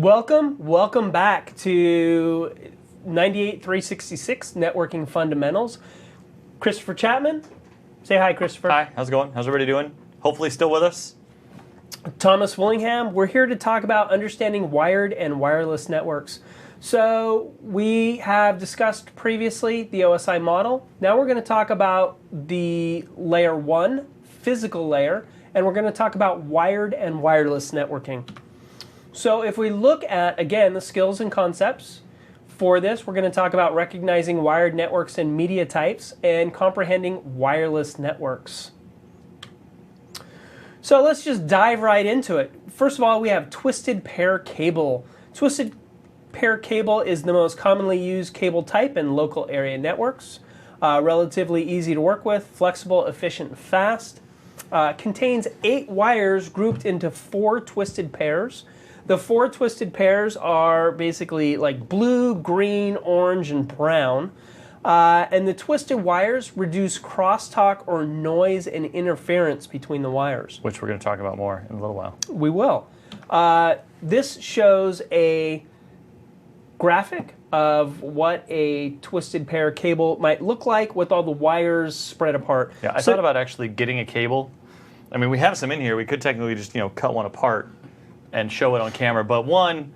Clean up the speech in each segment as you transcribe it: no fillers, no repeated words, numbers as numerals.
Welcome back to 98.366 Networking Fundamentals. Christopher Chapman. Say hi, Christopher. Hi, how's it going? How's everybody doing? Hopefully still with us. Thomas Willingham. We're here to talk about understanding wired and wireless networks. So we have discussed previously the OSI model. Now we're going to talk about the layer 1, physical layer, and we're going to talk about wired and wireless networking. So if we look at, again, the skills and concepts for this, we're going to talk about recognizing wired networks and media types and comprehending wireless networks. So let's just dive right into it. First of all, we have twisted pair cable. Twisted pair cable is the most commonly used cable type in local area networks. Relatively easy to work with, flexible, efficient, and fast. Contains 8 wires grouped into 4 twisted pairs. The 4 twisted pairs are basically like blue, green, orange, and brown. And the twisted wires reduce crosstalk or noise and interference between the wires. Which we're going to talk about more in a little while. We will. This shows a graphic of what a twisted pair cable might look like with all the wires spread apart. Yeah, I thought about actually getting a cable. I mean, we have some in here. We could technically just, cut one apart and show it on camera. But one,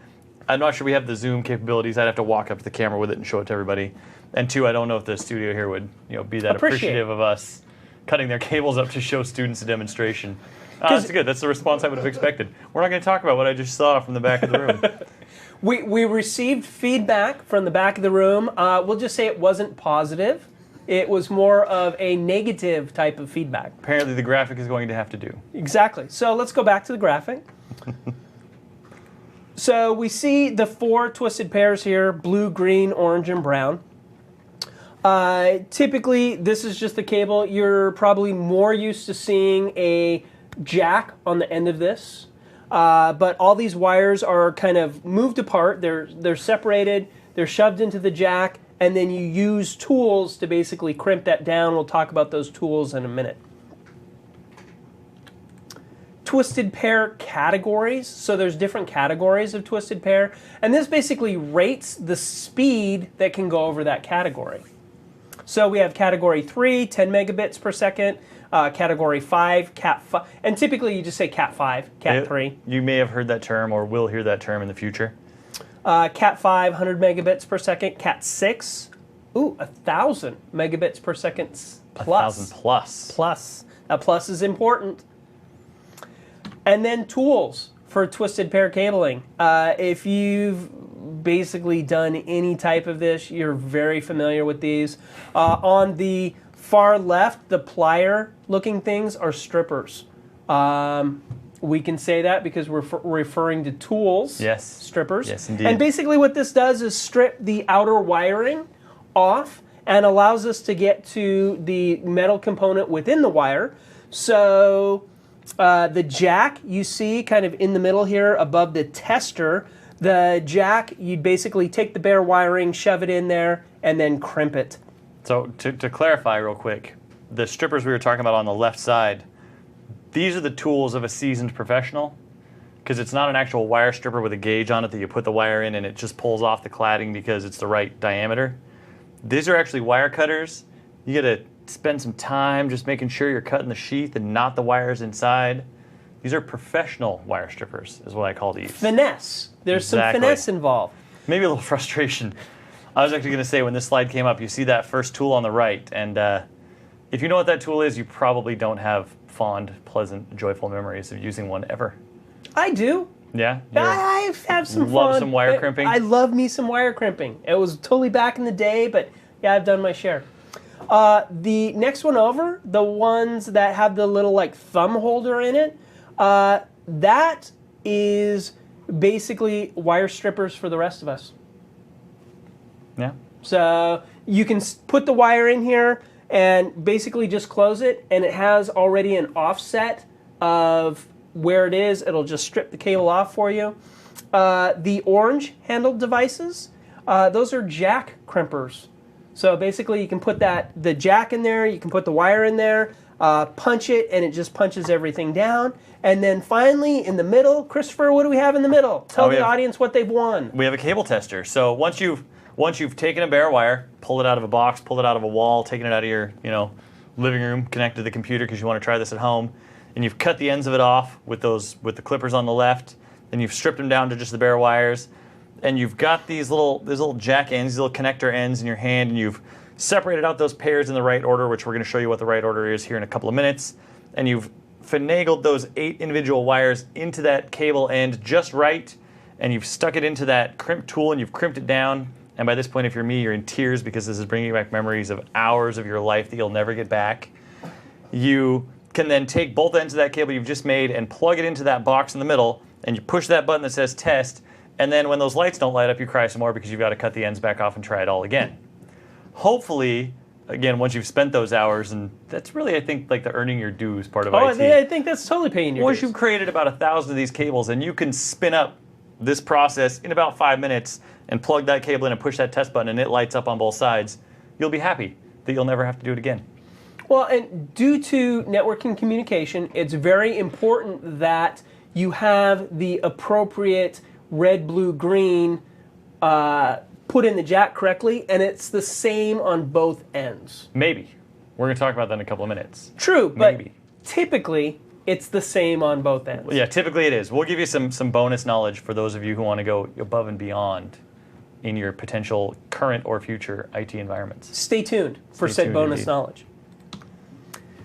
I'm not sure we have the zoom capabilities. I'd have to walk up to the camera with it and show it to everybody. And 2, I don't know if the studio here would, be that appreciative of us cutting their cables up to show students a demonstration. That's good. That's the response I would have expected. We're not going to talk about what I just saw from the back of the room. We received feedback from the back of the room. We'll just say it wasn't positive. It was more of a negative type of feedback. Apparently the graphic is going to have to do. Exactly. So let's go back to the graphic. So we see the 4 twisted pairs here, blue, green, orange, and brown. Typically, this is just the cable. You're probably more used to seeing a jack on the end of this. But all these wires are kind of moved apart. They're separated. They're shoved into the jack. And then you use tools to basically crimp that down. We'll talk about those tools in a minute. Twisted pair categories. So there's different categories of twisted pair. And this basically rates the speed that can go over that category. So we have category 3, 10 megabits per second. Category 5, Cat 5. And typically you just say Cat 5, Cat 3. You may have heard that term or will hear that term in the future. Cat 5, 100 megabits per second. Cat 6, 1,000 megabits per second plus. 1,000 plus. Plus. That plus is important. And then tools for twisted pair cabling. If you've basically done any type of this, you're very familiar with these. On the far left, the plier looking things are strippers. We can say that because we're referring to tools. Yes. Strippers. Yes, indeed. And basically what this does is strip the outer wiring off and allows us to get to the metal component within the wire. So the jack you see kind of in the middle here above the tester, the jack, you basically take the bare wiring, shove it in there, and then crimp it. So to clarify real quick, the strippers we were talking about on the left side, these are the tools of a seasoned professional, because it's not an actual wire stripper with a gauge on it that you put the wire in and it just pulls off the cladding because it's the right diameter. These are actually wire cutters. You got to spend some time just making sure you're cutting the sheath and not the wires inside. These are professional wire strippers is what I call these. Finesse. There's some finesse involved. Maybe a little frustration. I was actually going to say, when this slide came up, you see that first tool on the right, and if you know what that tool is, you probably don't have fond, pleasant, joyful memories of using one ever. I do. Yeah? I have some fun. Love some wire crimping? I love me some wire crimping. It was totally back in the day, but yeah, I've done my share. The next one over, the ones that have the little like thumb holder in it, that is basically wire strippers for the rest of us. Yeah. So you can put the wire in here and basically just close it, and it has already an offset of where it is. It'll just strip the cable off for you. The orange handled devices, those are jack crimpers. So basically you can put the jack in there, you can put the wire in there. punch it, and it just punches everything down. And then finally, in the middle, Christopher, what do we have in the middle? Tell the audience what they've won. We have a cable tester. So once you've taken a bare wire, pulled it out of a box, pulled it out of a wall, taken it out of your living room, connected to the computer because you want to try this at home, and you've cut the ends of it off with the clippers on the left, and you've stripped them down to just the bare wires, and you've got these little jack ends, these little connector ends in your hand, and you've separated out those pairs in the right order, which we're going to show you what the right order is here in a couple of minutes, and you've finagled those 8 individual wires into that cable end just right, and you've stuck it into that crimp tool, and you've crimped it down. And by this point, if you're me, you're in tears because this is bringing back memories of hours of your life that you'll never get back. You can then take both ends of that cable you've just made and plug it into that box in the middle, and you push that button that says test, and then when those lights don't light up, you cry some more because you've got to cut the ends back off and try it all again. Hopefully, again, once you've spent those hours, and that's really, I think, like the earning your dues part of IT. I think that's totally paying your dues. Once you've created about 1,000 of these cables, and you can spin up this process in about 5 minutes and plug that cable in and push that test button and it lights up on both sides, you'll be happy that you'll never have to do it again. Well, and due to networking communication, it's very important that you have the appropriate red, blue, green put in the jack correctly, and it's the same on both ends. Maybe. We're going to talk about that in a couple of minutes. True, but Maybe. Typically, it's the same on both ends. Well, yeah, typically it is. We'll give you some bonus knowledge for those of you who want to go above and beyond in your potential current or future IT environments. Stay tuned for said bonus knowledge.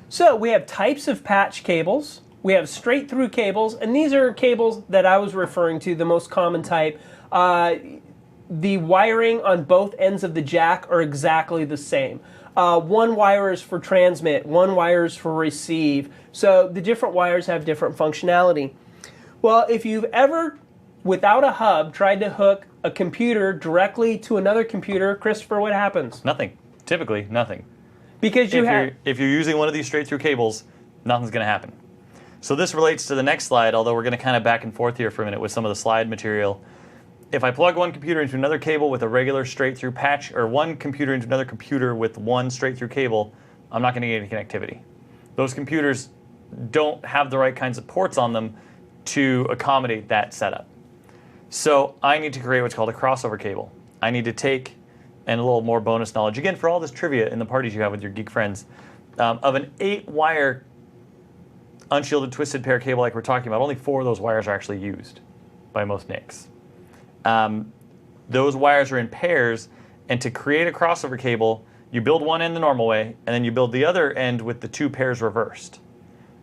So we have types of patch cables. We have straight through cables, and these are cables that I was referring to, the most common type. The wiring on both ends of the jack are exactly the same. One wire is for transmit, one wire is for receive. So the different wires have different functionality. Well, if you've ever, without a hub, tried to hook a computer directly to another computer, Christopher, what happens? Nothing. Typically, nothing. Because if you're using one of these straight through cables, nothing's going to happen. So this relates to the next slide, although we're going to kind of back and forth here for a minute with some of the slide material. If I plug one computer into another cable with a regular straight through patch, or one computer into another computer with one straight through cable, I'm not going to get any connectivity. Those computers don't have the right kinds of ports on them to accommodate that setup. So I need to create what's called a crossover cable. I need to take, and a little more bonus knowledge, again, for all this trivia in the parties you have with your geek friends, of an 8-wire unshielded twisted pair cable like we're talking about, only 4 of those wires are actually used by most NICs. Those wires are in pairs, and to create a crossover cable, you build one end the normal way, and then you build the other end with the 2 pairs reversed.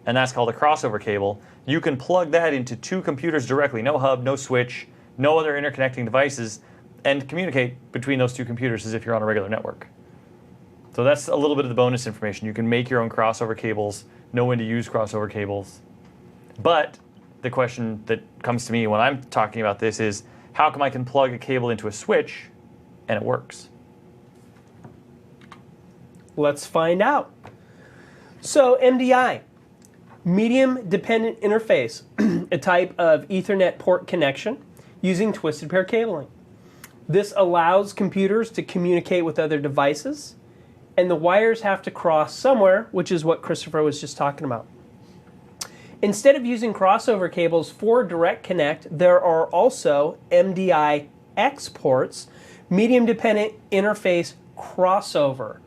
And that's called a crossover cable. You can plug that into 2 computers directly, no hub, no switch, no other interconnecting devices, and communicate between those 2 computers as if you're on a regular network. So that's a little bit of the bonus information. You can make your own crossover cables, know when to use crossover cables. But the question that comes to me when I'm talking about this is, how come I can plug a cable into a switch and it works? Let's find out. So MDI, medium dependent interface, a type of Ethernet port connection using twisted pair cabling. This allows computers to communicate with other devices, and the wires have to cross somewhere, which is what Christopher was just talking about. Instead of using crossover cables for direct connect, there are also MDI-X ports, medium dependent interface crossover.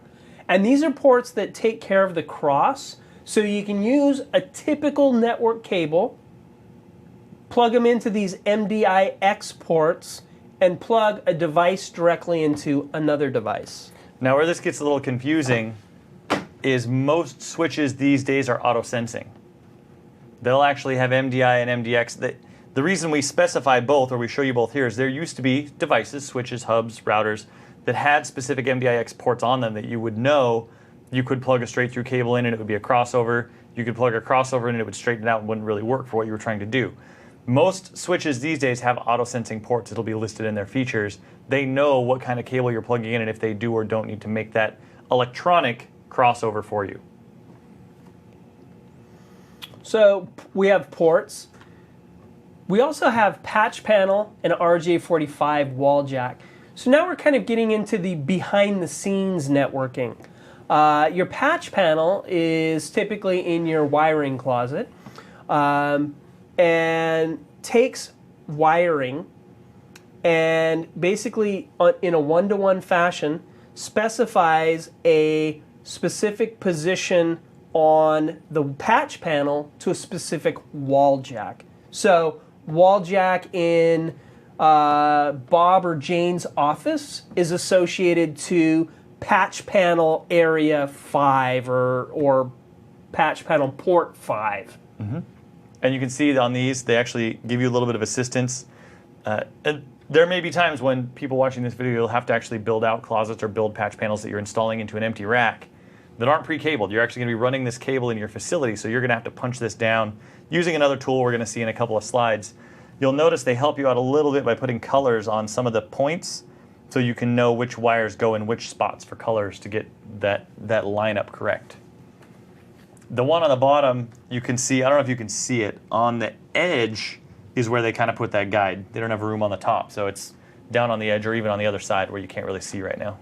And these are ports that take care of the cross, so you can use a typical network cable, plug them into these MDI-X ports, and plug a device directly into another device. Now where this gets a little confusing is most switches these days are auto-sensing. They'll actually have MDI and MDX. The reason we specify both, or we show you both here, is there used to be devices, switches, hubs, routers, that had specific MDI-X ports on them that you would know you could plug a straight through cable in and it would be a crossover. You could plug a crossover in and it would straighten it out and wouldn't really work for what you were trying to do. Most switches these days have auto-sensing ports. It'll be listed in their features. They know what kind of cable you're plugging in and if they do or don't need to make that electronic crossover for you. So we have ports. We also have patch panel and RJ45 wall jack. So now we're kind of getting into the behind the scenes networking. Your patch panel is typically in your wiring closet, and takes wiring and basically in a one-to-one fashion specifies a specific position on the patch panel to a specific wall jack. So wall jack in Bob or Jane's office is associated to patch panel area 5 or patch panel port 5. Mm-hmm. And you can see on these, they actually give you a little bit of assistance. And there may be times when people watching this video, you'll have to actually build out closets or build patch panels that you're installing into an empty rack that aren't pre-cabled. You're actually going to be running this cable in your facility, so you're going to have to punch this down using another tool we're going to see in a couple of slides. You'll notice they help you out a little bit by putting colors on some of the points so you can know which wires go in which spots for colors to get that lineup correct. The one on the bottom, you can see, I don't know if you can see it, on the edge is where they kind of put that guide. They don't have room on the top, so it's down on the edge or even on the other side where you can't really see right now.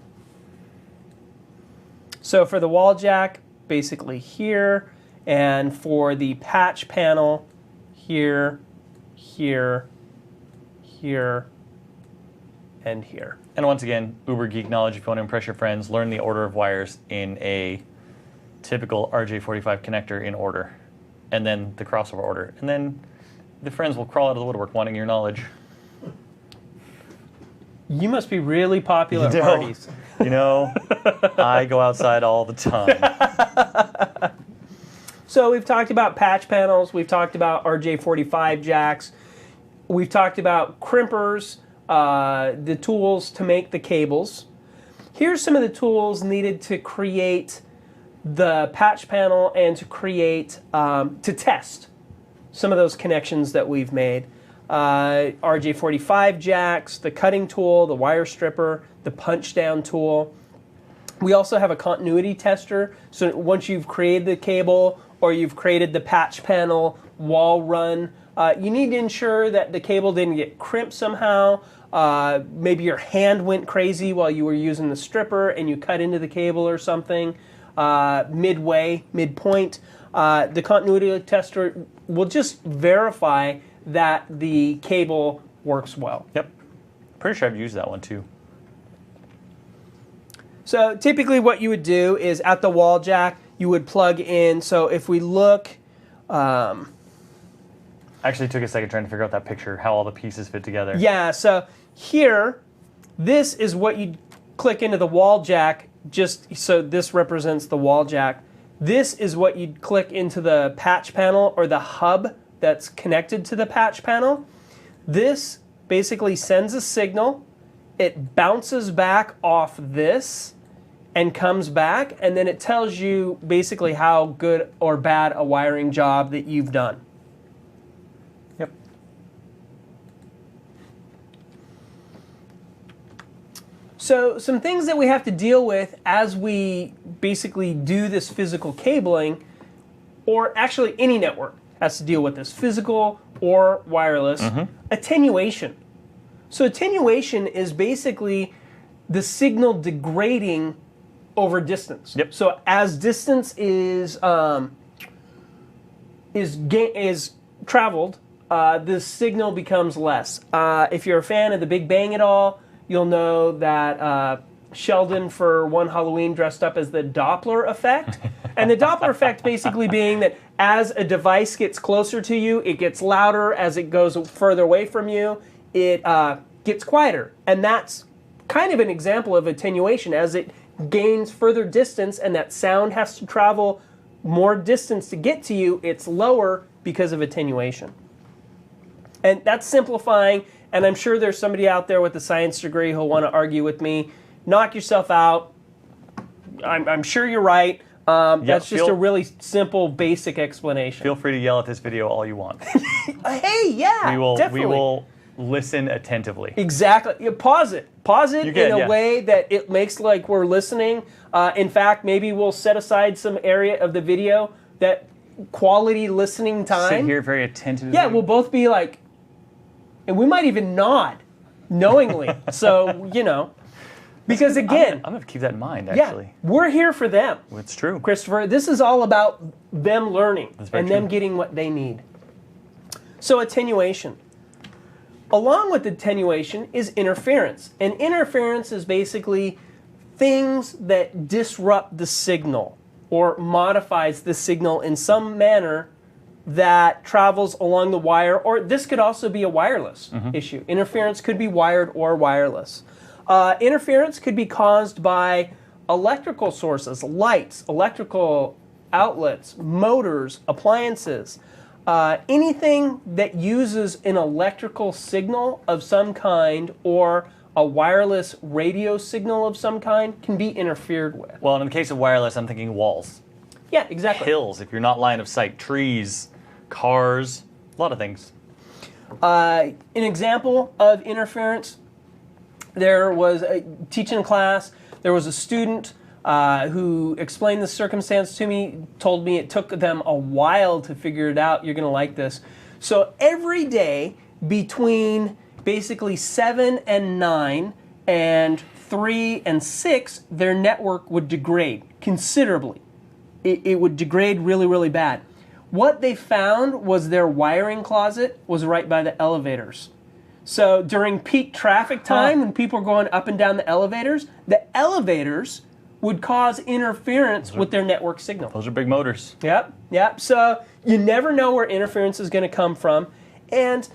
So for the wall jack, basically here, and for the patch panel, here, here, here, and here. And once again, uber geek knowledge, if you want to impress your friends, learn the order of wires in a typical RJ45 connector in order, and then the crossover order. And then the friends will crawl out of the woodwork wanting your knowledge. You must be really popular at parties. You know, I go outside all the time. So we've talked about patch panels, we've talked about RJ45 jacks, we've talked about crimpers, the tools to make the cables. Here's some of the tools needed to create the patch panel and to create, to test some of those connections that we've made. RJ45 jacks, the cutting tool, the wire stripper, the punch down tool. We also have a continuity tester, so once you've created the cable or you've created the patch panel wall run, you need to ensure that the cable didn't get crimped somehow. Maybe your hand went crazy while you were using the stripper and you cut into the cable or something midpoint. The continuity tester will just verify that the cable works well. Yep. Pretty sure I've used that one too. So typically what you would do is at the wall jack, you would plug in. So if we look... Actually took a second trying to figure out that picture, how all the pieces fit together. Yeah, so here, this is what you click into the wall jack, just so this represents the wall jack. This is what you'd click into the patch panel or the hub that's connected to the patch panel. This basically sends a signal, it bounces back off this and comes back, and then it tells you basically how good or bad a wiring job that you've done. Yep. So some things that we have to deal with as we basically do this physical cabling, or actually any network has to deal with this, physical or wireless. Attenuation. So attenuation is basically the signal degrading over distance. Yep. So as distance is traveled, the signal becomes less. If you're a fan of The Big Bang at all, you'll know that Sheldon for one Halloween dressed up as the Doppler effect. And the Doppler effect basically being that as a device gets closer to you, it gets louder. As it goes further away from you, it gets quieter. And that's kind of an example of attenuation. As it gains further distance and that sound has to travel more distance to get to you, it's lower because of attenuation. And that's simplifying, and I'm sure there's somebody out there with a science degree who'll want to argue with me. Knock yourself out. I'm sure you're right. That's just a really simple, basic explanation. Feel free to yell at this video all you want. Hey, yeah, definitely. We will listen attentively. Exactly. You pause it. Pause it in a way that it makes like we're listening. In fact, maybe we'll set aside some area of the video that quality listening time. Sit here very attentively. Yeah, we'll both be like, and we might even nod knowingly. So, you know. Because again, I'm going to keep that in mind, yeah, actually. we're here for them. It's true. Christopher, this is all about them learning and them true. getting what they need. So attenuation. Along with attenuation is interference. And interference is basically things that disrupt the signal or modifies the signal in some manner that travels along the wire, or this could also be a wireless issue. Interference could be wired or wireless. Interference could be caused by electrical sources, lights, electrical outlets, motors, appliances. Anything that uses an electrical signal of some kind or a wireless radio signal of some kind can be interfered with. Well, in the case of wireless, I'm thinking walls. Yeah, exactly. Hills, if you're not line of sight, trees, cars, a lot of things. An example of interference, there was teaching a class, there was a student who explained the circumstance to me, told me it took them a while to figure it out. You're going to like this. So every day between basically 7 and 9 and 3 and 6, their network would degrade considerably. It would degrade really, really bad. What they found was their wiring closet was right by the elevators. So during peak traffic time, when people are going up and down the elevators would cause interference with their network signal. Those are big motors. Yep. So you never know where interference is going to come from. And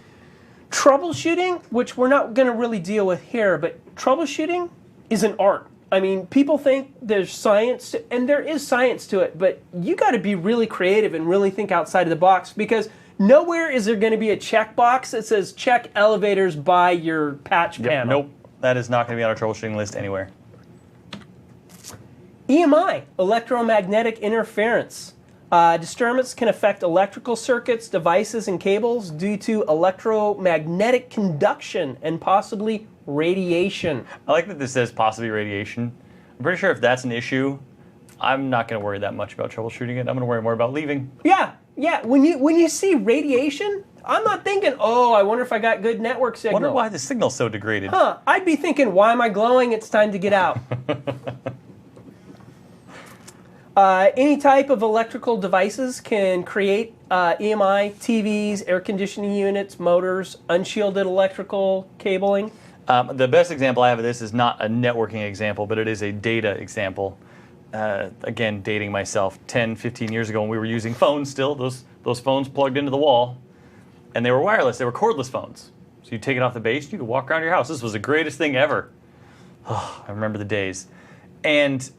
troubleshooting, which we're not going to really deal with here, but troubleshooting is an art. I mean, people think there's science, and there is science to it, but you got to be really creative and really think outside of the box, because nowhere is there going to be a checkbox that says check elevators by your patch panel. Nope, that is not going to be on our troubleshooting list anywhere. EMI, electromagnetic interference. Disturbance can affect electrical circuits, devices, and cables due to electromagnetic conduction and possibly radiation. I like that this says possibly radiation. I'm pretty sure if that's an issue, I'm not going to worry that much about troubleshooting it. I'm going to worry more about leaving. Yeah. When you see radiation, I'm not thinking, oh, I wonder if I got good network signal. I wonder why the signal's so degraded. I'd be thinking, why am I glowing? It's time to get out. Any type of electrical devices can create EMI, TVs, air conditioning units, motors, unshielded electrical cabling. The best example I have of this is not a networking example, but it is a data example. Again, dating myself, 10, 15 years ago when we were using phones still, those phones plugged into the wall, and they were wireless. They were cordless phones. So you take it off the base, you could walk around your house. This was the greatest thing ever. Oh, I remember the days. And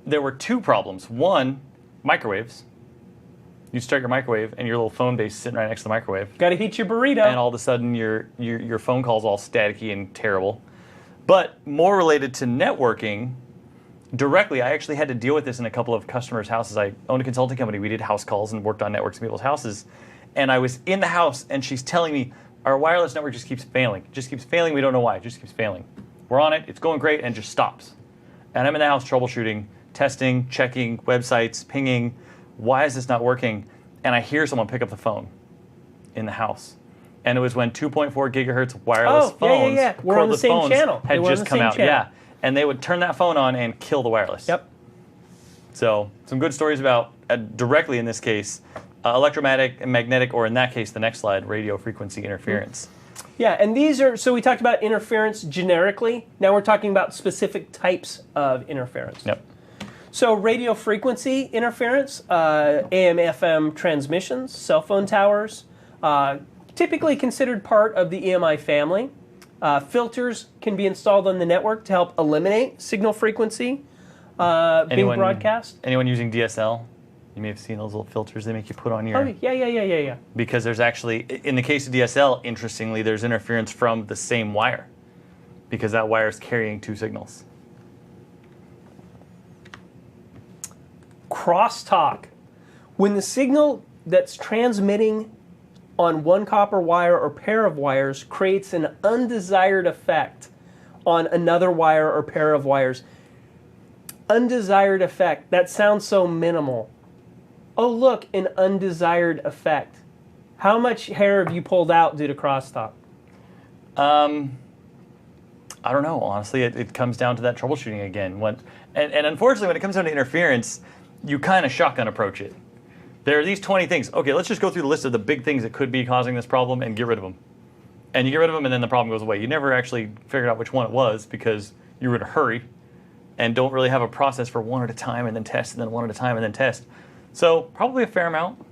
there were two problems. One, microwaves. You start your microwave, and your little phone base is sitting right next to the microwave. Got to heat your burrito. And all of a sudden, your phone call's all staticky and terrible. But more related to networking, directly, I actually had to deal with this in a couple of customers' houses. I owned a consulting company. We did house calls and worked on networks in people's houses. And I was in the house, and she's telling me, our wireless network just keeps failing. It just keeps failing. We don't know why. It just keeps failing. We're on it. It's going great, and it just stops. And I'm in the house troubleshooting, testing, checking, websites, pinging. Why is this not working? And I hear someone pick up the phone in the house. And it was when 2.4 gigahertz wireless phones, we're on the same phones, channel. had just come out. Channel. Yeah. And they would turn that phone on and kill the wireless. Yep. So some good stories about, directly in this case, electromagnetic and magnetic, or in that case, the next slide, radio frequency interference. Yeah, and these are, so we talked about interference generically. Now we're talking about specific types of interference. Yep. So radio frequency interference, AM/FM transmissions, cell phone towers, typically considered part of the EMI family. Filters can be installed on the network to help eliminate signal frequency being broadcast. Anyone using DSL? You may have seen those little filters they make you put on your... Oh, yeah. Because there's actually, in the case of DSL, interestingly, there's interference from the same wire, because that wire is carrying two signals. Crosstalk. When the signal that's transmitting on one copper wire or pair of wires creates an undesired effect on another wire or pair of wires. Undesired effect, that sounds so minimal. Oh, look, an undesired effect. How much hair have you pulled out due to crosstalk? I don't know. Honestly, it comes down to that troubleshooting again. And unfortunately, when it comes down to interference, you kind of shotgun approach it. There are these 20 things. Okay, let's just go through the list of the big things that could be causing this problem and get rid of them. And you get rid of them, and then the problem goes away. You never actually figured out which one it was because you were in a hurry and don't really have a process for one at a time and then test, and then one at a time and then test. So probably a fair amount.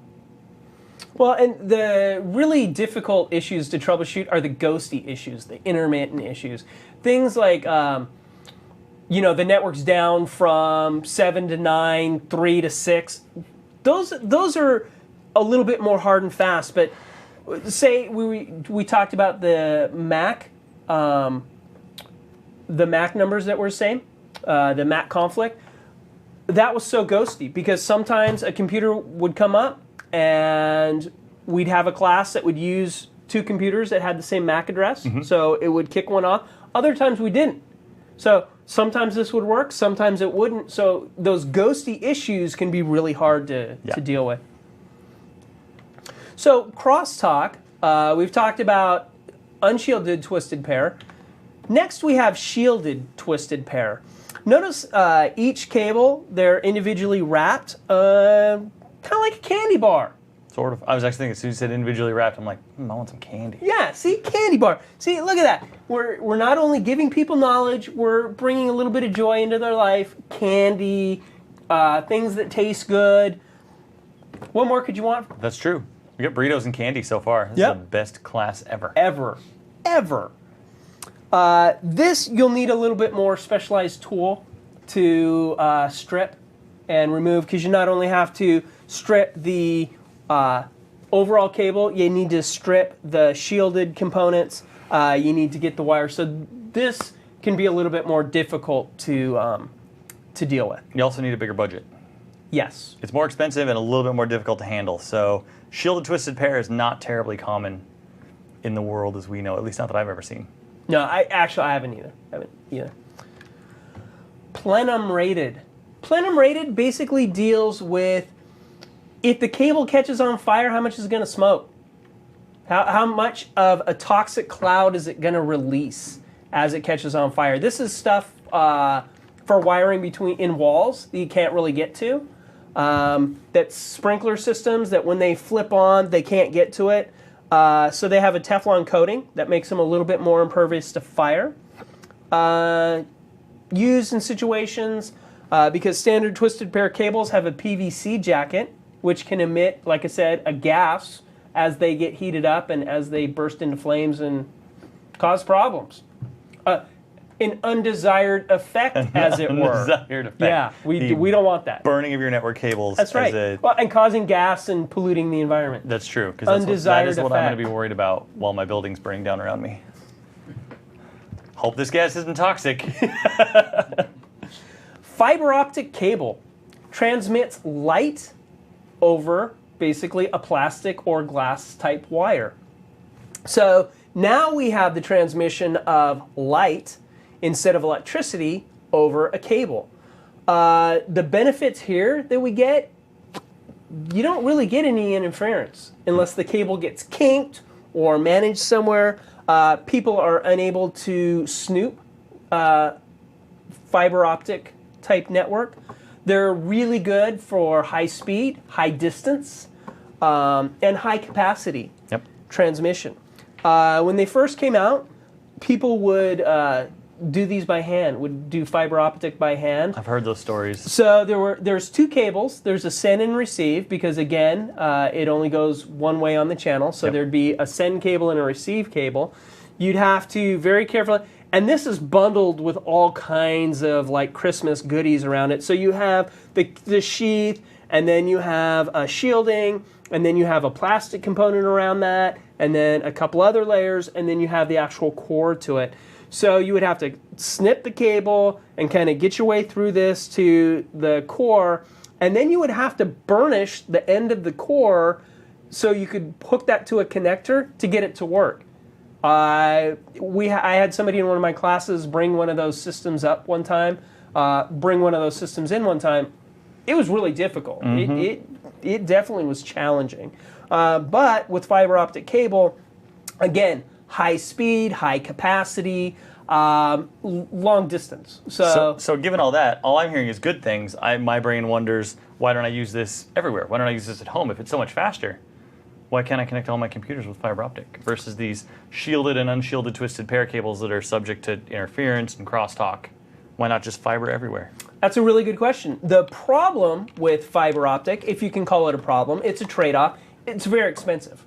Well, and the really difficult issues to troubleshoot are the ghosty issues, the intermittent issues. Things like, the network's down from 7 to 9, 3 to 6. Those are a little bit more hard and fast, but say we talked about the MAC numbers that were the same, the MAC conflict. That was so ghosty because sometimes a computer would come up and we'd have a class that would use 2 computers that had the same MAC address, so it would kick one off. Other times we didn't. So sometimes this would work, sometimes it wouldn't. So those ghosty issues can be really hard to deal with. So crosstalk, we've talked about unshielded twisted pair. Next we have shielded twisted pair. Notice each cable, they're individually wrapped, kind of like a candy bar. Sort of. I was actually thinking, as soon as you said individually wrapped, I'm like, I want some candy. Yeah, see, candy bar. See, look at that. We're not only giving people knowledge, we're bringing a little bit of joy into their life. Candy, things that taste good. What more could you want? That's true. We got burritos and candy so far. This is the best class ever. Ever. This, you'll need a little bit more specialized tool to strip and remove, because you not only have to strip the overall cable, you need to strip the shielded components, you need to get the wire. So this can be a little bit more difficult to deal with. You also need a bigger budget. Yes. It's more expensive and a little bit more difficult to handle. So shielded twisted pair is not terribly common in the world as we know, at least not that I've ever seen. No, I haven't either. Plenum rated. Plenum rated basically deals with if the cable catches on fire, how much is it going to smoke? How much of a toxic cloud is it going to release as it catches on fire? This is stuff for wiring in walls that you can't really get to. That's sprinkler systems that when they flip on, they can't get to it. So they have a Teflon coating that makes them a little bit more impervious to fire. Used in situations because standard twisted pair cables have a PVC jacket, which can emit, like I said, a gas as they get heated up and as they burst into flames and cause problems. An undesired effect, as it were. Undesired effect. Yeah, we don't want that. Burning of your network cables. That's right. And causing gas and polluting the environment. That's true, because that is what I'm going to be worried about while my building's burning down around me. Hope this gas isn't toxic. Fiber optic cable transmits light over basically a plastic or glass type wire. So now we have the transmission of light instead of electricity over a cable. The benefits here that we get, you don't really get any interference unless the cable gets kinked or managed somewhere. People are unable to snoop fiber optic type network. They're really good for high speed, high distance, and high capacity transmission. When they first came out, people would do these by hand, would do fiber optic by hand. I've heard those stories. So there's 2 cables. There's a send and receive because, again, it only goes one way on the channel. So there'd be a send cable and a receive cable. You'd have to very carefully, and this is bundled with all kinds of like Christmas goodies around it. So you have the sheath, and then you have a shielding, and then you have a plastic component around that, and then a couple other layers, and then you have the actual core to it. So you would have to snip the cable and kind of get your way through this to the core, and then you would have to burnish the end of the core so you could hook that to a connector to get it to work. I had somebody in one of my classes bring one of those systems up one time, bring one of those systems in one time. It was really difficult. It definitely was challenging. But with fiber optic cable, again, high speed, high capacity, long distance. So given all that, all I'm hearing is good things. My brain wonders, why don't I use this everywhere? Why don't I use this at home if it's so much faster? Why can't I connect all my computers with fiber optic versus these shielded and unshielded twisted pair cables that are subject to interference and crosstalk? Why not just fiber everywhere? That's a really good question. The problem with fiber optic, if you can call it a problem, it's a trade-off. It's very expensive.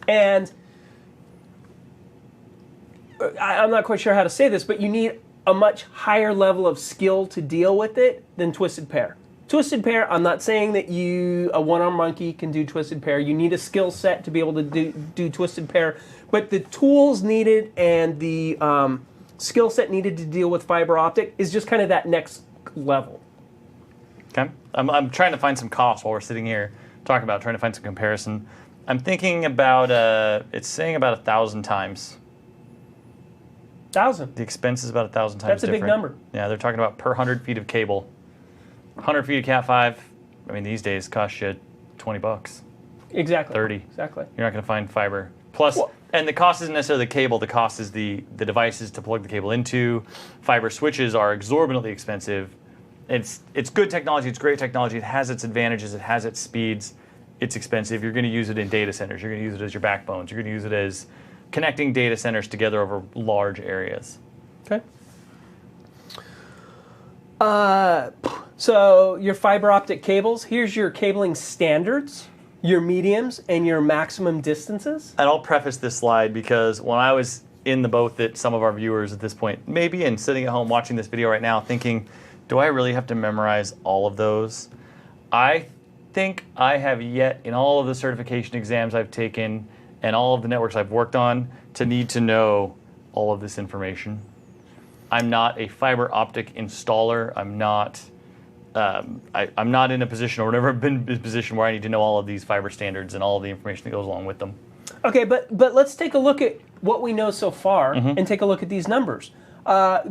And I'm not quite sure how to say this, but you need a much higher level of skill to deal with it than twisted pair. Twisted pair, I'm not saying that a one-armed monkey can do twisted pair. You need a skill set to be able to do twisted pair. But the tools needed and the skill set needed to deal with fiber optic is just kind of that next level. Okay. I'm trying to find some costs while we're sitting here talking about trying to find some comparison. I'm thinking about, it's saying about 1,000 times. 1,000? The expense is about 1,000 times That's a different. big number. Yeah, they're talking about per 100 feet of cable. 100 feet of Cat 5, I mean, these days cost you $20. Exactly. 30. Exactly. You're not going to find fiber. Plus, and the cost isn't necessarily the cable. The cost is the devices to plug the cable into. Fiber switches are exorbitantly expensive. It's good technology. It's great technology. It has its advantages. It has its speeds. It's expensive. You're going to use it in data centers. You're going to use it as your backbones. You're going to use it as connecting data centers together over large areas. Okay. So your fiber optic cables, here's your cabling standards, your mediums, and your maximum distances. And I'll preface this slide because when I was in the boat that some of our viewers at this point may be in, sitting at home watching this video right now thinking, do I really have to memorize all of those? I think I have yet, in all of the certification exams I've taken and all of the networks I've worked on, to need to know all of this information. I'm not a fiber optic installer. I'm not in a position, or never been in a position where I need to know all of these fiber standards and all of the information that goes along with them. Okay, but let's take a look at what we know so far and take a look at these numbers.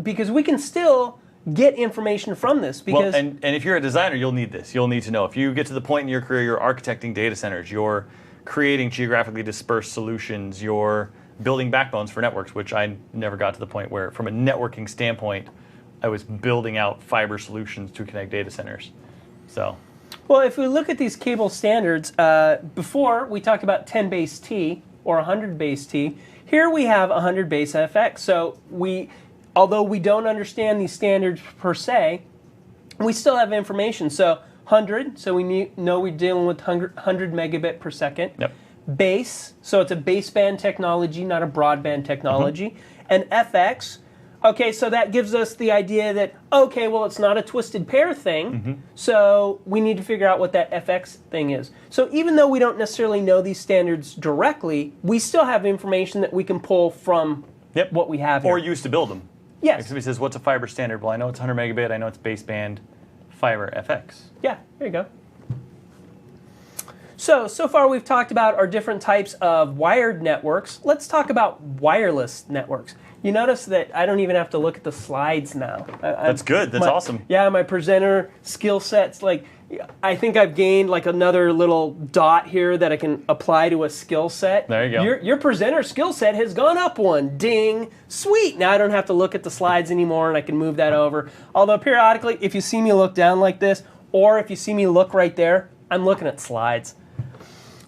Because we can still get information from this. Because and if you're a designer, you'll need this. You'll need to know. If you get to the point in your career, you're architecting data centers, you're creating geographically dispersed solutions, you're building backbones for networks, which I never got to the point where, from a networking standpoint, I was building out fiber solutions to connect data centers. So, well, if we look at these cable standards, before we talked about 10 base T or 100 base T. Here we have 100 base FX. So although we don't understand these standards per se, we still have information. So 100, so we know we're dealing with 100 megabit per second. Yep. Base, so it's a baseband technology, not a broadband technology. And FX, okay, so that gives us the idea that, okay, well, it's not a twisted pair thing, so we need to figure out what that FX thing is. So even though we don't necessarily know these standards directly, we still have information that we can pull from what we have here. Or use to build them. Yes. Like somebody says, what's a fiber standard? Well, I know it's 100 megabit, I know it's baseband fiber FX. Yeah, there you go. So far we've talked about our different types of wired networks. Let's talk about wireless networks. You notice that I don't even have to look at the slides now. That's good. That's awesome. Yeah, my presenter skill sets, I think I've gained another little dot here that I can apply to a skill set. There you go. Your presenter skill set has gone up one. Ding. Sweet. Now I don't have to look at the slides anymore and I can move that over. Although periodically, if you see me look down like this, or if you see me look right there, I'm looking at slides.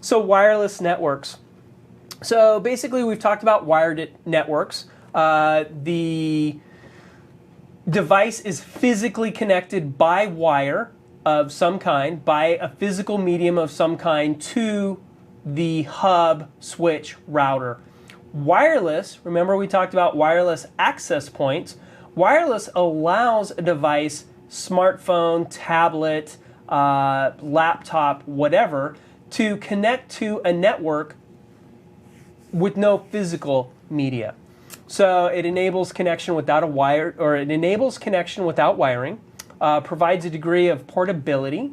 So wireless networks. So basically we've talked about wired networks. The device is physically connected by wire of some kind, by a physical medium of some kind, to the hub, switch, router. Wireless, remember we talked about wireless access points. Wireless allows a device, smartphone, tablet, laptop, whatever, to connect to a network with no physical media. So it enables connection without a wire, or it enables connection without wiring, provides a degree of portability,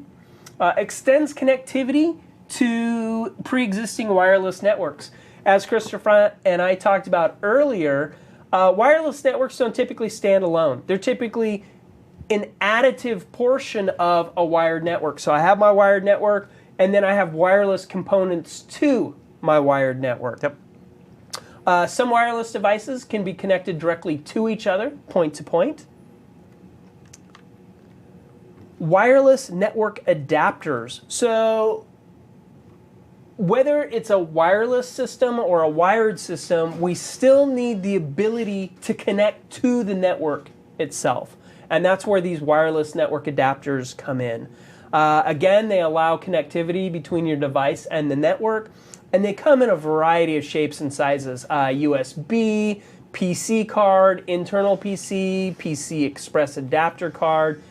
extends connectivity to pre-existing wireless networks. As Christopher and I talked about earlier, wireless networks don't typically stand alone. They're typically an additive portion of a wired network. So I have my wired network, and then I have wireless components to my wired network. Yep. Some wireless devices can be connected directly to each other, point to point. Wireless network adapters. So whether it's a wireless system or a wired system, we still need the ability to connect to the network itself. And that's where these wireless network adapters come in. Again, they allow connectivity between your device and the network, and they come in a variety of shapes and sizes. USB, PC card, internal PC, PC Express adapter card,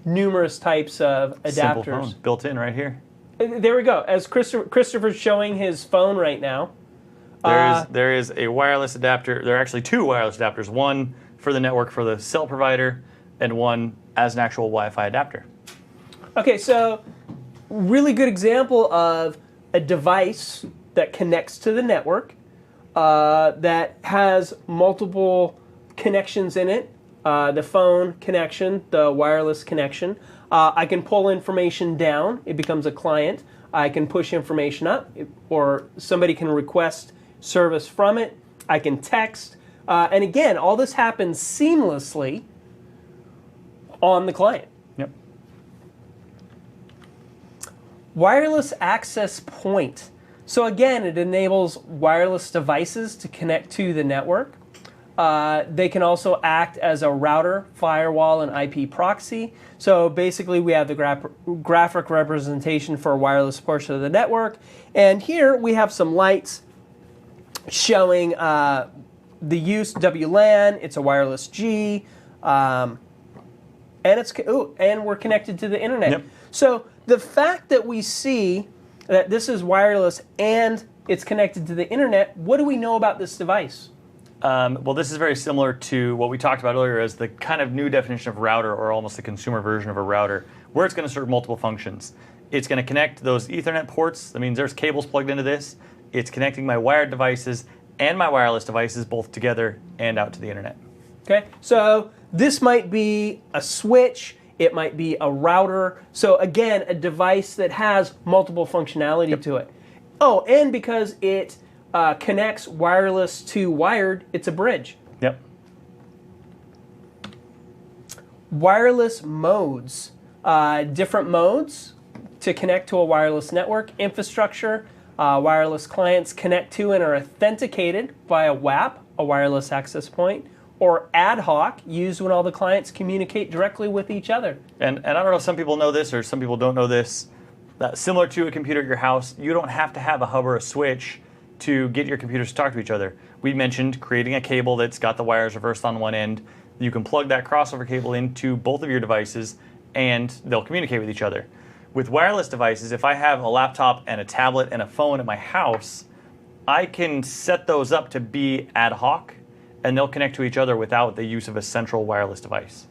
numerous types of adapters. Simple phone, built in right here. There we go. As Christopher's showing his phone right now. There is a wireless adapter. There are actually two wireless adapters, one for the network for the cell provider and one as an actual Wi-Fi adapter. Okay, so really good example of a device that connects to the network that has multiple connections in it. The phone connection, the wireless connection. I can pull information down. It becomes a client. I can push information up, or somebody can request service from it. I can text. And again, all this happens seamlessly on the client. Yep. Wireless access point. So again, it enables wireless devices to connect to the network. They can also act as a router, firewall, and IP proxy. So basically, we have the graphic representation for a wireless portion of the network. And here we have some lights showing the use WLAN. It's a wireless G, and we're connected to the internet. Yep. So the fact that we see that this is wireless and it's connected to the internet, what do we know about this device? Well, this is very similar to what we talked about earlier as the kind of new definition of router, or almost the consumer version of a router, where it's going to serve multiple functions. It's going to connect those Ethernet ports. That means there's cables plugged into this. It's connecting my wired devices and my wireless devices both together and out to the internet. Okay, so this might be a switch. It might be a router. So again, a device that has multiple functionality to it. Oh, and because it connects wireless to wired, it's a bridge. Yep. Wireless modes. Different modes to connect to a wireless network. Infrastructure. Wireless clients connect to and are authenticated via WAP, a wireless access point, or ad hoc, used when all the clients communicate directly with each other. And I don't know if some people know this or some people don't know this. Similar to a computer at your house, you don't have to have a hub or a switch to get your computers to talk to each other. We mentioned creating a cable that's got the wires reversed on one end. You can plug that crossover cable into both of your devices and they'll communicate with each other. With wireless devices, if I have a laptop and a tablet and a phone at my house, I can set those up to be ad hoc and they'll connect to each other without the use of a central wireless device.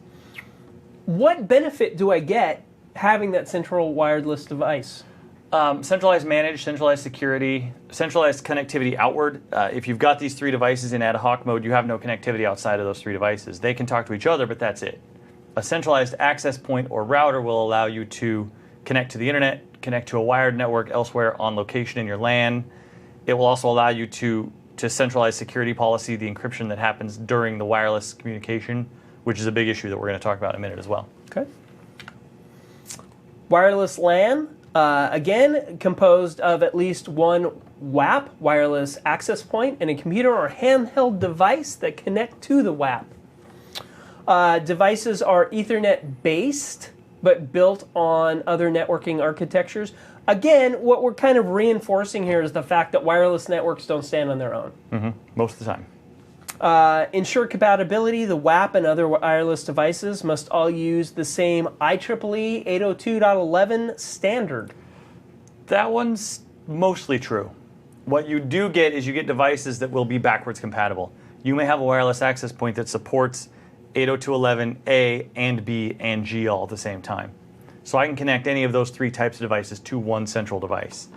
What benefit do I get having that central wireless device? Centralized managed, centralized security, centralized connectivity outward. If you've got these three devices in ad hoc mode, you have no connectivity outside of those three devices. They can talk to each other, but that's it. A centralized access point or router will allow you to connect to the internet, connect to a wired network elsewhere on location in your LAN. It will also allow you to centralize security policy, the encryption that happens during the wireless communication, which is a big issue that we're going to talk about in a minute as well. Okay. Wireless LAN. Again, composed of at least one WAP, wireless access point, and a computer or handheld device that connect to the WAP. Devices are Ethernet-based, but built on other networking architectures. Again, what we're kind of reinforcing here is the fact that wireless networks don't stand on their own. Mm-hmm. Most of the time. Ensure compatibility, the WAP and other wireless devices must all use the same IEEE 802.11 standard. That one's mostly true. What you do get is you get devices that will be backwards compatible. You may have a wireless access point that supports 802.11a and b and g all at the same time. So I can connect any of those three types of devices to one central device.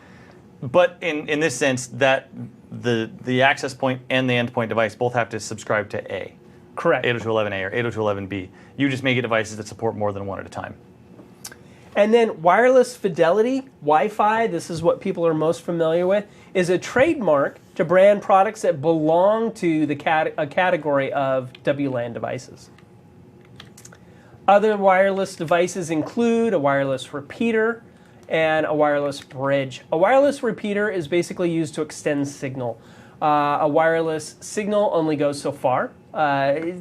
But in this sense, that the access point and the endpoint device both have to subscribe to A. Correct. 802.11a or 802.11b. You just may get devices that support more than one at a time. And then wireless fidelity, Wi-Fi, this is what people are most familiar with, is a trademark to brand products that belong to a category of WLAN devices. Other wireless devices include a wireless repeater and a wireless bridge. A wireless repeater is basically used to extend signal. A wireless signal only goes so far,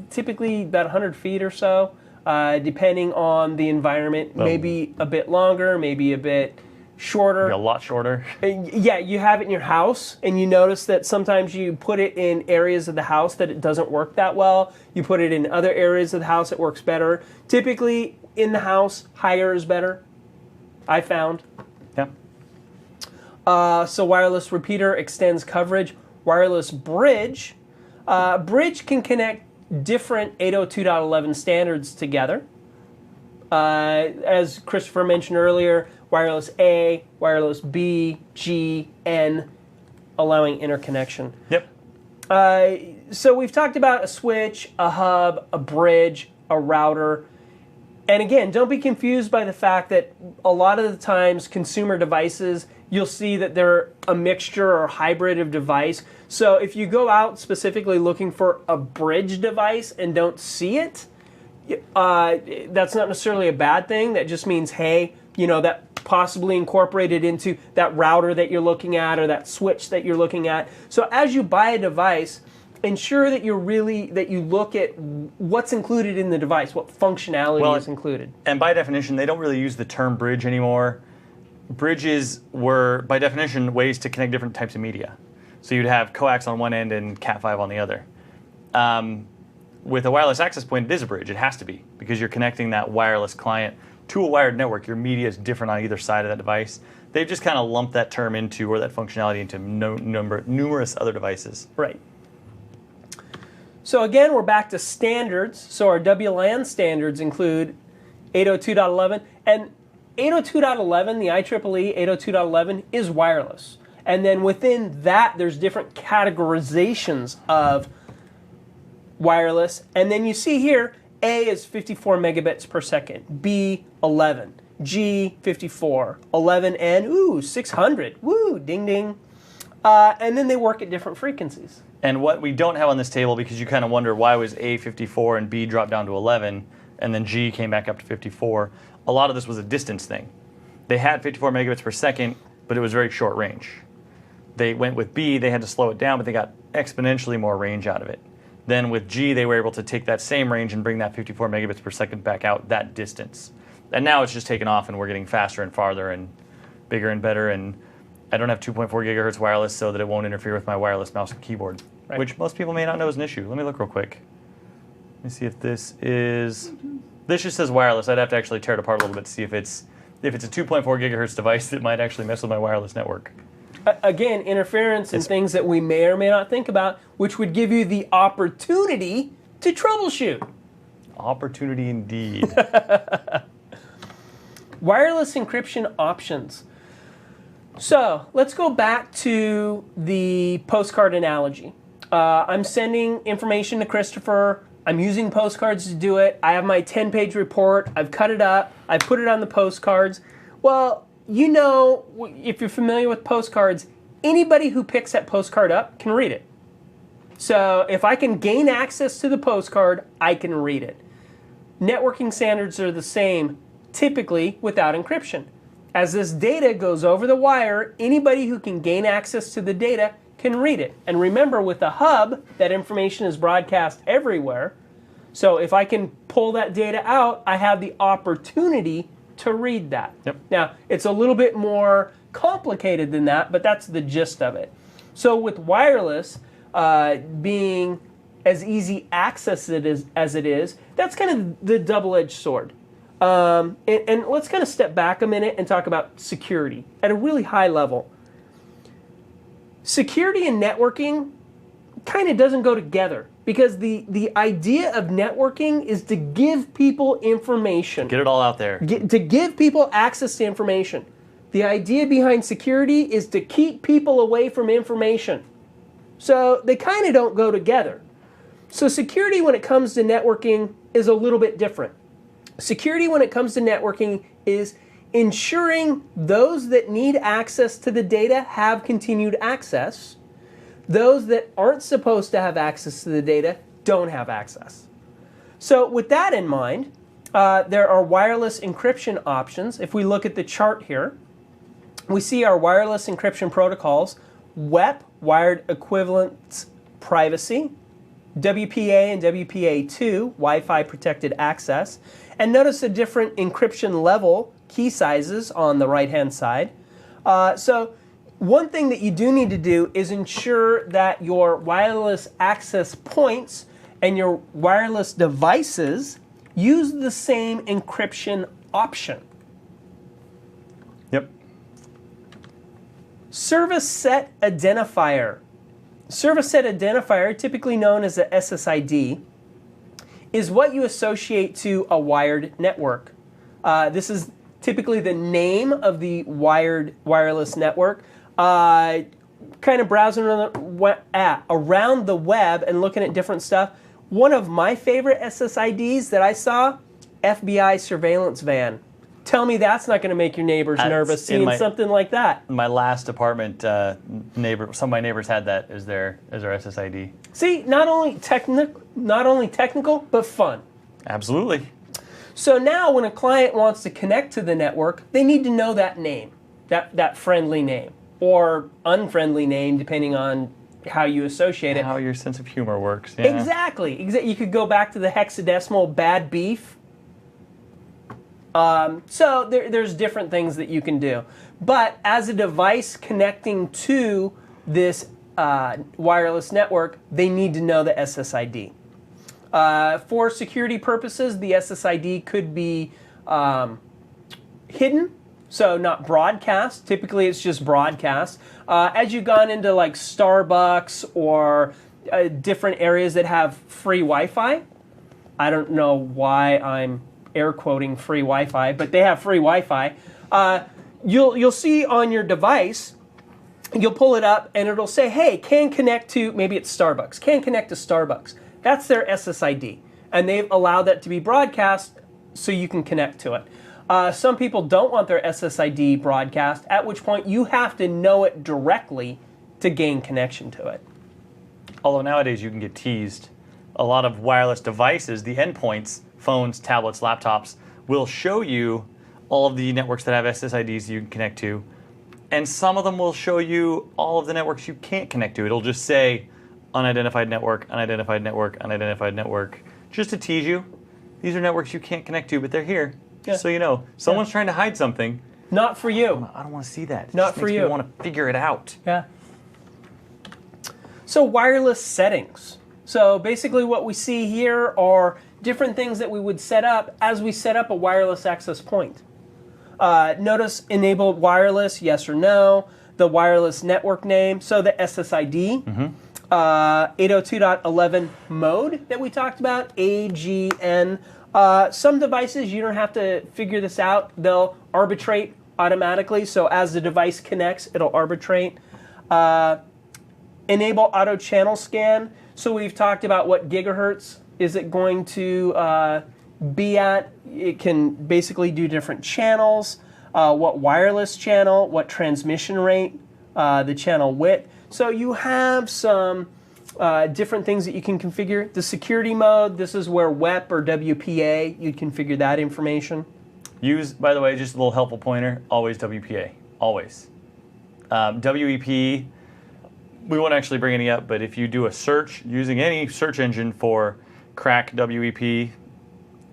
typically about 100 feet or so, depending on the environment. Maybe a bit longer, maybe a bit shorter. Maybe a lot shorter. Yeah, you have it in your house, and you notice that sometimes you put it in areas of the house that it doesn't work that well. You put it in other areas of the house, it works better. Typically, in the house, higher is better, I found. Yeah. So wireless repeater extends coverage. Wireless bridge. Bridge can connect different 802.11 standards together. As Christopher mentioned earlier, wireless A, wireless B, G, N, allowing interconnection. Yep. So we've talked about a switch, a hub, a bridge, a router. And again, don't be confused by the fact that a lot of the times consumer devices, you'll see that they're a mixture or hybrid of device. So if you go out specifically looking for a bridge device and don't see it, that's not necessarily a bad thing. That just means, hey, that possibly incorporated into that router that you're looking at or that switch that you're looking at. So as you buy a device, ensure that you look at what's included in the device, what functionality is included. And by definition, they don't really use the term bridge anymore. Bridges were, by definition, ways to connect different types of media. So you'd have coax on one end and Cat5 on the other. With a wireless access point, it is a bridge. It has to be, because you're connecting that wireless client to a wired network. Your media is different on either side of that device. They've just kind of lumped that term into, or that functionality into numerous other devices. Right. So again, we're back to standards. So our WLAN standards include 802.11, and 802.11, the IEEE 802.11 is wireless. And then within that, there's different categorizations of wireless. And then you see here, A is 54 megabits per second, B 11, G 54, 11N, 600, ding ding. And then they work at different frequencies. And what we don't have on this table, because you kind of wonder why was A 54 and B dropped down to 11, and then G came back up to 54, a lot of this was a distance thing. They had 54 megabits per second, but it was very short range. They went with B, they had to slow it down, but they got exponentially more range out of it. Then with G, they were able to take that same range and bring that 54 megabits per second back out that distance. And now it's just taken off, and we're getting faster and farther and bigger and better. And I don't have 2.4 gigahertz wireless so that it won't interfere with my wireless mouse and keyboard, which most people may not know is an issue. Let me look real quick. Let me see if this is... This just says wireless. I'd have to actually tear it apart a little bit to see if it's a 2.4 gigahertz device that might actually mess with my wireless network. Again, interference and things that we may or may not think about, which would give you the opportunity to troubleshoot. Opportunity indeed. Wireless encryption options. So let's go back to the postcard analogy. I'm sending information to Christopher. I'm using postcards to do it. I have my 10-page report. I've cut it up. I put it on the postcards. Well, if you're familiar with postcards, anybody who picks that postcard up can read it. So if I can gain access to the postcard, I can read it. Networking standards are the same, typically without encryption. As this data goes over the wire, anybody who can gain access to the data can read it. And remember, with a hub, that information is broadcast everywhere. So if I can pull that data out, I have the opportunity to read that. Yep. Now, it's a little bit more complicated than that, but that's the gist of it. So with wireless being as easy access as it is, that's kind of the double-edged sword. And let's kind of step back a minute and talk about security at a really high level. Security and networking kind of doesn't go together, because the idea of networking is to give people information. Get it all out there. To give people access to information. The idea behind security is to keep people away from information. So they kind of don't go together. So security when it comes to networking is a little bit different. Security when it comes to networking is ensuring those that need access to the data have continued access. Those that aren't supposed to have access to the data don't have access. So with that in mind, there are wireless encryption options. If we look at the chart here, we see our wireless encryption protocols: WEP, Wired Equivalence Privacy; WPA and WPA2, Wi-Fi Protected Access. And notice the different encryption level key sizes on the right-hand side. So one thing that you do need to do is ensure that your wireless access points and your wireless devices use the same encryption option. Yep. Service set identifier. Service set identifier, typically known as the SSID, is what you associate to a wired network. This is typically the name of the wireless network. Kind of browsing around the web and looking at different stuff. One of my favorite SSIDs that I saw, FBI surveillance van. Tell me that's not going to make your neighbors nervous seeing something like that. My last apartment neighbor, some of my neighbors had that as their SSID. See, not only technical, but fun. Absolutely. So now when a client wants to connect to the network, they need to know that name, that friendly name, or unfriendly name, depending on how you associate it. How your sense of humor works. Yeah. Exactly. You could go back to the hexadecimal bad beef. So there's different things that you can do. But as a device connecting to this wireless network, they need to know the SSID. For security purposes, the SSID could be hidden, so not broadcast. Typically, it's just broadcast. As you've gone into like Starbucks or different areas that have free Wi-Fi, I don't know why I'm air quoting free Wi-Fi, but they have free Wi-Fi. You'll see on your device, you'll pull it up and it'll say, hey, can connect to, maybe it's Starbucks, can connect to Starbucks. That's their SSID. And they've allowed that to be broadcast so you can connect to it. Some people don't want their SSID broadcast, at which point you have to know it directly to gain connection to it. Although nowadays you can get teased. A lot of wireless devices, the endpoints, phones, tablets, laptops, will show you all of the networks that have SSIDs you can connect to. And some of them will show you all of the networks you can't connect to. It'll just say unidentified network, unidentified network, unidentified network, just to tease you. These are networks you can't connect to, but they're here. Yeah. Just so you know. Someone's trying to hide something. Not for you. I don't want to see that. It Not just for makes you. me want to figure it out. Yeah. So wireless settings. So basically what we see here are different things that we would set up as we set up a wireless access point. Notice enabled wireless, yes or no. The wireless network name, so the SSID. 802.11 mode that we talked about, AGN. Some devices, you don't have to figure this out. They'll arbitrate automatically. So as the device connects, it'll arbitrate. Enable auto channel scan. So we've talked about what gigahertz is it going to be at. It can basically do different channels, what wireless channel, what transmission rate, the channel width. So you have some different things that you can configure. The security mode, this is where WEP or WPA, you'd configure that information. Use, by the way, just a little helpful pointer, always WPA, always. WEP, we won't actually bring any up, but if you do a search using any search engine for crack WEP, it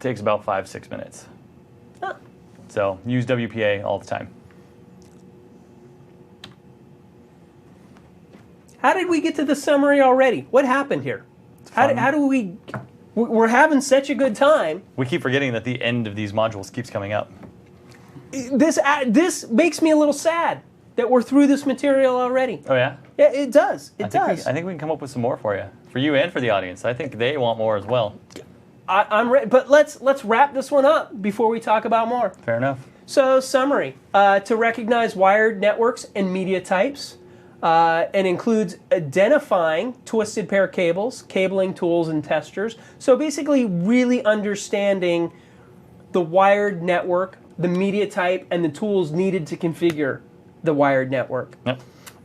takes about 5-6 minutes. Huh. So use WPA all the time. How did we get to the summary already? What happened here? How do we're having such a good time. We keep forgetting that the end of these modules keeps coming up. This makes me a little sad that we're through this material already. Oh yeah? Yeah, it does. It does. I think we can come up with some more for you and for the audience. I think they want more as well. I'm ready, but let's wrap this one up before we talk about more. Fair enough. So summary, to recognize wired networks and media types, and includes identifying twisted pair cables, cabling tools, and testers. So basically really understanding the wired network, the media type, and the tools needed to configure the wired network. Yep.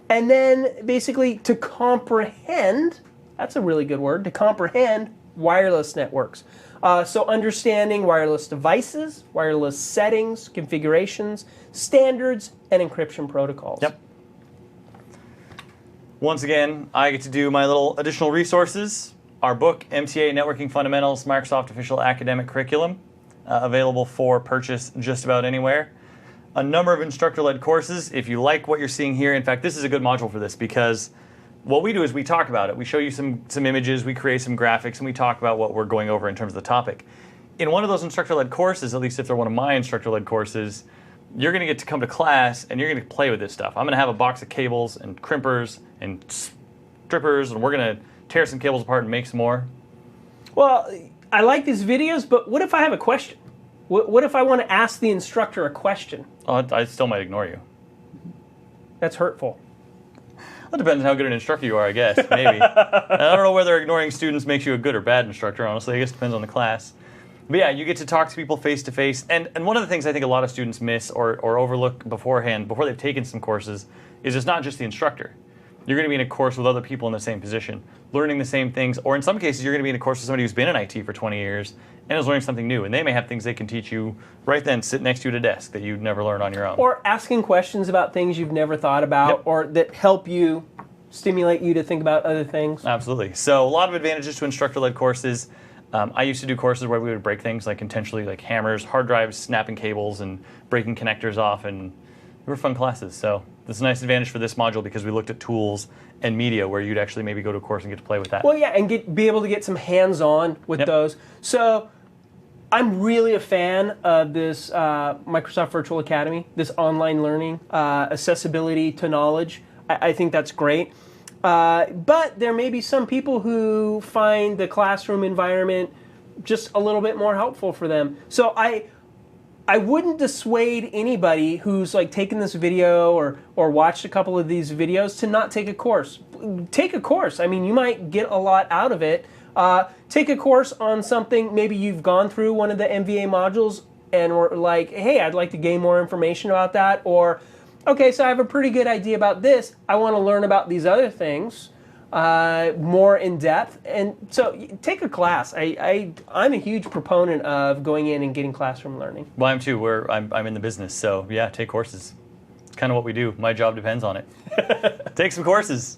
And then basically to comprehend, that's a really good word, to comprehend wireless networks. So understanding wireless devices, wireless settings, configurations, standards, and encryption protocols. Yep. Once again, I get to do my little additional resources. Our book, MTA Networking Fundamentals, Microsoft Official Academic Curriculum, available for purchase just about anywhere. A number of instructor-led courses. If you like what you're seeing here, in fact, this is a good module for this because what we do is we talk about it. We show you some images, we create some graphics, and we talk about what we're going over in terms of the topic. In one of those instructor-led courses, at least if they're one of my instructor-led courses, you're going to get to come to class and you're going to play with this stuff. I'm going to have a box of cables and crimpers and strippers, and we're going to tear some cables apart and make some more. Well, I like these videos, but what if I have a question? What if I want to ask the instructor a question? Oh, I still might ignore you. That's hurtful. Well, it depends on how good an instructor you are, I guess. Maybe. I don't know whether ignoring students makes you a good or bad instructor, honestly. I guess it depends on the class. But yeah, you get to talk to people face to face. And one of the things I think a lot of students miss or overlook beforehand, before they've taken some courses, is it's not just the instructor. You're going to be in a course with other people in the same position, learning the same things. Or in some cases, you're going to be in a course with somebody who's been in IT for 20 years and is learning something new. And they may have things they can teach you right then, sit next to you at a desk that you'd never learned on your own. Or asking questions about things you've never thought about, or that help you, stimulate you to think about other things. Absolutely. So a lot of advantages to instructor-led courses. I used to do courses where we would break things like intentionally, like hammers, hard drives, snapping cables, and breaking connectors off, and they were fun classes. So this is a nice advantage for this module because we looked at tools and media where you'd actually maybe go to a course and get to play with that. Well, yeah, and be able to get some hands-on with those. So I'm really a fan of this Microsoft Virtual Academy, this online learning, accessibility to knowledge. I think that's great. But there may be some people who find the classroom environment just a little bit more helpful for them. So I wouldn't dissuade anybody who's like taken this video or watched a couple of these videos to not take a course. Take a course. I mean, you might get a lot out of it. Take a course on something, maybe you've gone through one of the MVA modules and were like, hey, I'd like to gain more information about that. Or, okay, so I have a pretty good idea about this. I want to learn about these other things more in depth. And so take a class. I'm a huge proponent of going in and getting classroom learning. Well, I'm too. I'm in the business, so yeah, take courses. It's kind of what we do. My job depends on it. Take some courses.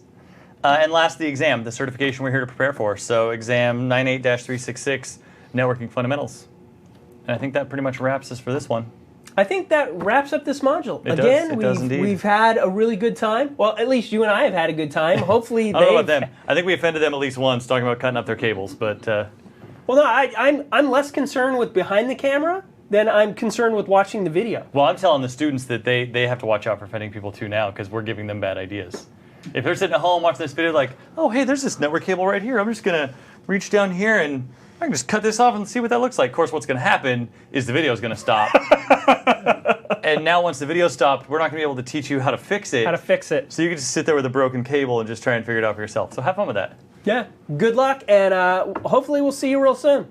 And last, the exam, the certification we're here to prepare for. So exam 98-366, Networking Fundamentals. And I think that pretty much wraps us for this one. I think that wraps up this module. It does indeed. We've had a really good time. Well, at least you and I have had a good time. Hopefully, I don't know about them. I think we offended them at least once talking about cutting up their cables. But well, no, I'm less concerned with behind the camera than I'm concerned with watching the video. Well, I'm telling the students that they have to watch out for offending people too now because we're giving them bad ideas. If they're sitting at home watching this video like, oh, hey, there's this network cable right here. I'm just going to reach down here and I can just cut this off and see what that looks like. Of course, what's going to happen is the video is going to stop. And now once the video stopped, we're not going to be able to teach you how to fix it. How to fix it. So you can just sit there with a broken cable and just try and figure it out for yourself. So have fun with that. Yeah. Good luck, and hopefully we'll see you real soon.